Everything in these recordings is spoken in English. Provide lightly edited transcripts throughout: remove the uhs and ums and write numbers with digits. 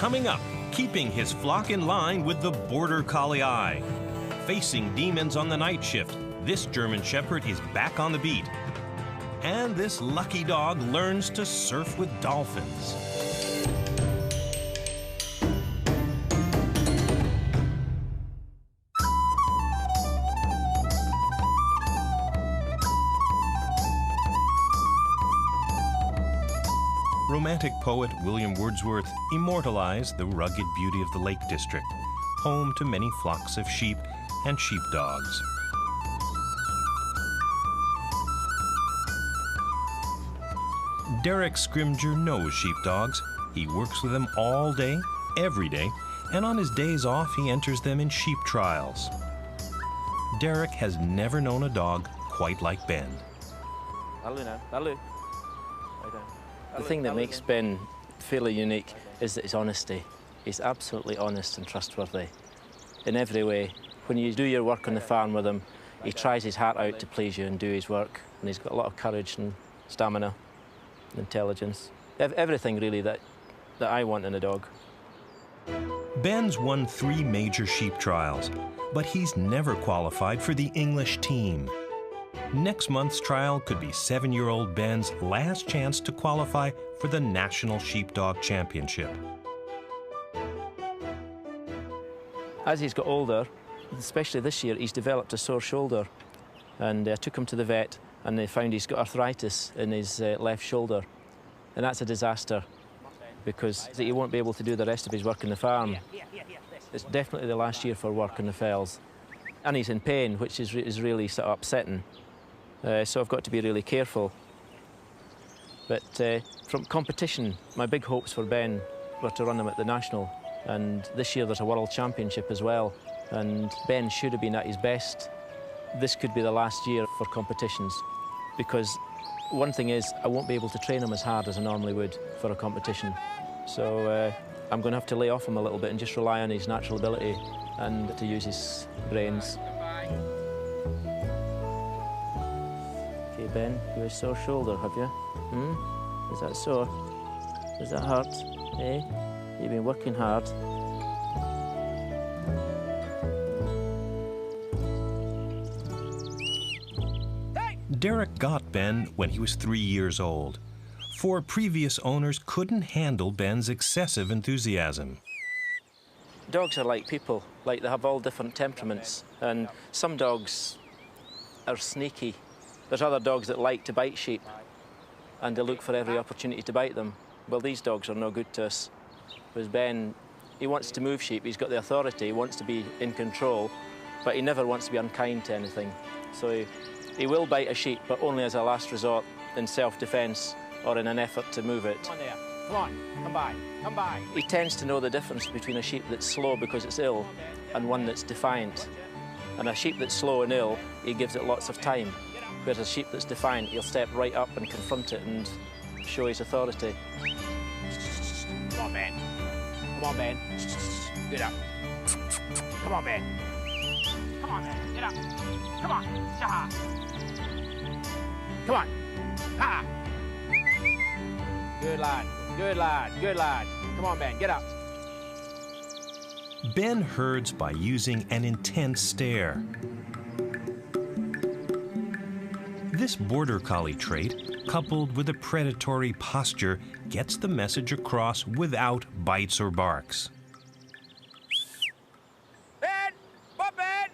Coming up, keeping his flock in line with the Border Collie eye. Facing demons on the night shift, this German Shepherd is back on the beat. And this lucky dog learns to surf with dolphins. Romantic poet William Wordsworth immortalized the rugged beauty of the Lake District, home to many flocks of sheep and sheepdogs. Derek Scrimger knows sheepdogs. He works with them all day, every day, and on his days off he enters them in sheep trials. Derek has never known a dog quite like Ben. The thing that makes Ben fairly unique is that his honesty. He's absolutely honest and trustworthy in every way. When you do your work on the farm with him, he tries his heart out to please you and do his work, and he's got a lot of courage and stamina and intelligence. Everything, really, that I want in a dog. Ben's won 3 major sheep trials, but he's never qualified for the English team. Next month's trial could be 7-year-old Ben's last chance to qualify for the National Sheepdog Championship. As he's got older, especially this year, he's developed a sore shoulder. And I took him to the vet, and they found he's got arthritis in his left shoulder. And that's a disaster, because he won't be able to do the rest of his work in the farm. It's definitely the last year for work in the fells. And he's in pain, which is really sort of upsetting. So I've got to be really careful. But from competition, my big hopes for Ben were to run him at the National. And this year there's a World Championship as well. And Ben should have been at his best. This could be the last year for competitions, because one thing is I won't be able to train him as hard as I normally would for a competition. So I'm going to have to lay off him a little bit and just rely on his natural ability and to use his brains. Okay, Ben, you have a sore shoulder, have you? Is that sore? Does that hurt? Eh? You've been working hard. Derek got Ben when he was 3 years old. 4 previous owners couldn't handle Ben's excessive enthusiasm. Dogs are like people, like they have all different temperaments, and some dogs are sneaky. There's other dogs that like to bite sheep, and they look for every opportunity to bite them. Well, these dogs are no good to us. Whereas Ben, he wants to move sheep, he's got the authority, he wants to be in control, but he never wants to be unkind to anything. So he will bite a sheep, but only as a last resort in self-defense or in an effort to move it. Come on there. Come on. Come by. Come by. He tends to know the difference between a sheep that's slow because it's ill and one that's defiant. And a sheep that's slow and ill, he gives it lots of time. Whereas a sheep that's defiant, he'll step right up and confront it and show his authority. Come on, Ben. Come on, Ben. Get up. Come on, Ben. Come on, Ben. Get up. Come on. Ha. Come on. Ha. Good lad. Good lad. Good lad. Come on, Ben. Get up. Ben herds by using an intense stare. This Border Collie trait, coupled with a predatory posture, gets the message across without bites or barks. Ben! What, Ben?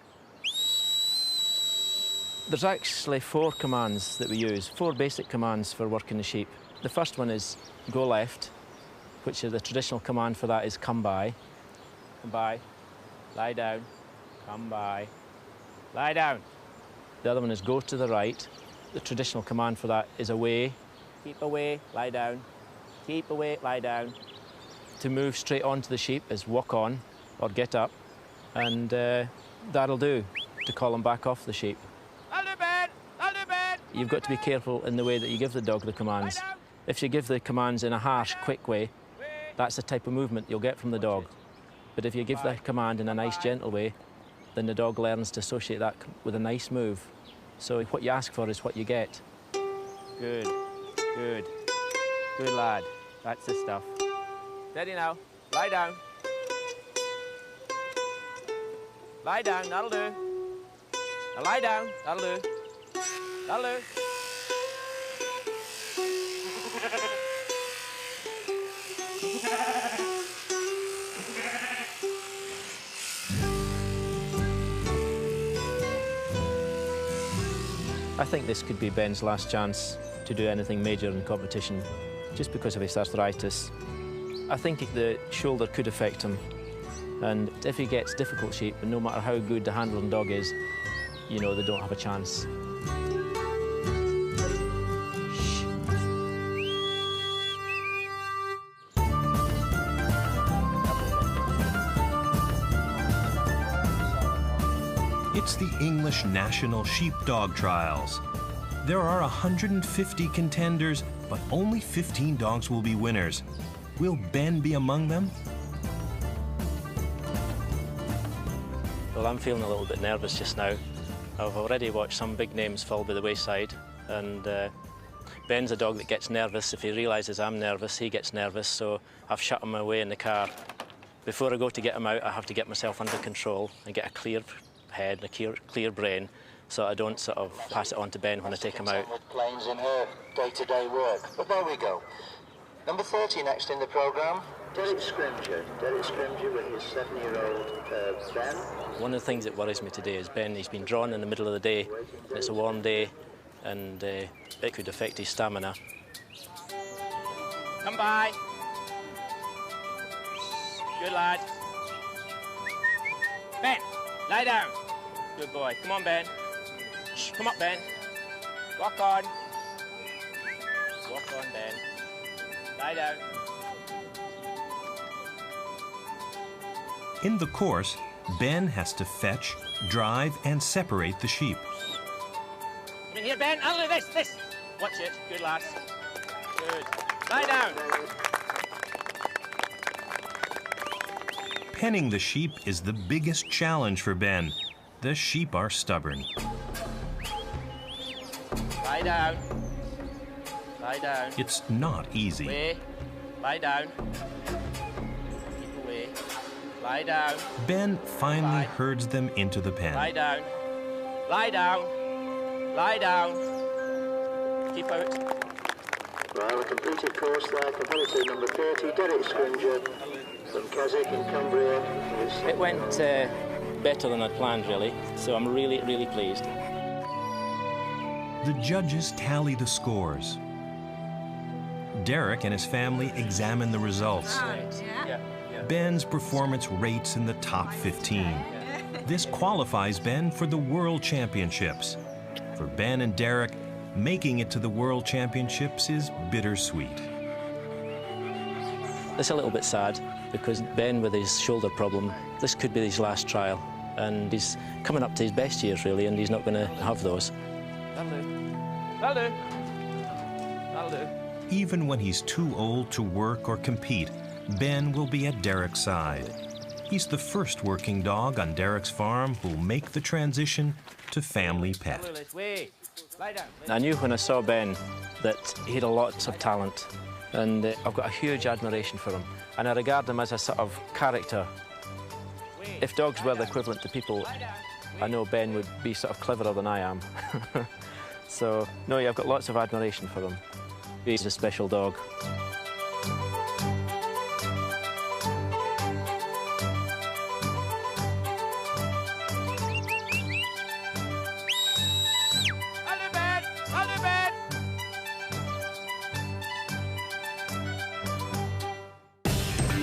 There's actually 4 commands that we use, 4 basic commands for working the sheep. The first one is go left, which is the traditional command for that is come by. Come by, lie down, come by, lie down. The other one is go to the right. The traditional command for that is away. Keep away, lie down. Keep away, lie down. To move straight onto the sheep is walk on or get up, and that'll do to call them back off the sheep. I'll do, Ben! I'll do, Ben! You've got to be careful in the way that you give the dog the commands. If you give the commands in a harsh, quick way, that's the type of movement you'll get from the dog. But if you give the command in a nice, gentle way, then the dog learns to associate that with a nice move. So what you ask for is what you get. Good, good, good lad. That's the stuff. Steady now. Lie down. Lie down, that'll do. Now lie down, that'll do. That'll do. I think this could be Ben's last chance to do anything major in competition, just because of his arthritis. I think the shoulder could affect him, and if he gets difficult sheep, no matter how good the handling dog is, you know, they don't have a chance. It's the English National Sheepdog Trials. There are 150 contenders, but only 15 dogs will be winners. Will Ben be among them? Well, I'm feeling a little bit nervous just now. I've already watched some big names fall by the wayside, and Ben's a dog that gets nervous. If he realises I'm nervous, he gets nervous, so I've shut him away in the car. Before I go to get him out, I have to get myself under control and get a clear head, a clear brain, so I don't sort of pass it on to Ben when I take him out. With planes in her day-to-day work. But there we go. Number 30 next in the programme, Derek Scrimgeour. Derek Scrimgeour with his 7-year-old Ben. One of the things that worries me today is Ben. He's been drawn in the middle of the day, and it's a warm day, and it could affect his stamina. Come by. Good lad. Ben, lie down. Good boy. Come on, Ben. Shh, come up, Ben. Walk on. Walk on, Ben. Lie down. In the course, Ben has to fetch, drive, and separate the sheep. Come in here, Ben. I'll do this. Watch it. Good lass. Good. Lie down. Penning the sheep is the biggest challenge for Ben. The sheep are stubborn. Lie down. Lie down. It's not easy. Away. Lie down. Keep away. Lie down. Ben finally herds them into the pen. Lie down. Lie down. Lie down. Keep out. Well, a completed course there, competitor number 30, Derek Scrimgeour from Keswick in Cumbria. It went better than I'd planned, really, so I'm really, really pleased. The judges tally the scores. Derek and his family examine the results. Ben's performance rates in the top 15. This qualifies Ben for the World Championships. For Ben and Derek, making it to the World Championships is bittersweet. It's a little bit sad because Ben, with his shoulder problem, this could be his last trial, and he's coming up to his best years, really, and he's not going to have those. That'll do. That'll do. That'll do. Even when he's too old to work or compete, Ben will be at Derek's side. He's the first working dog on Derek's farm who'll make the transition to family pet. Wait. Lie down. I knew when I saw Ben that he had a lot of talent, and I've got a huge admiration for him, and I regard him as a sort of character. If dogs were the equivalent to people, I know Ben would be sort of cleverer than I am. So, no, I've got lots of admiration for him. He's a special dog.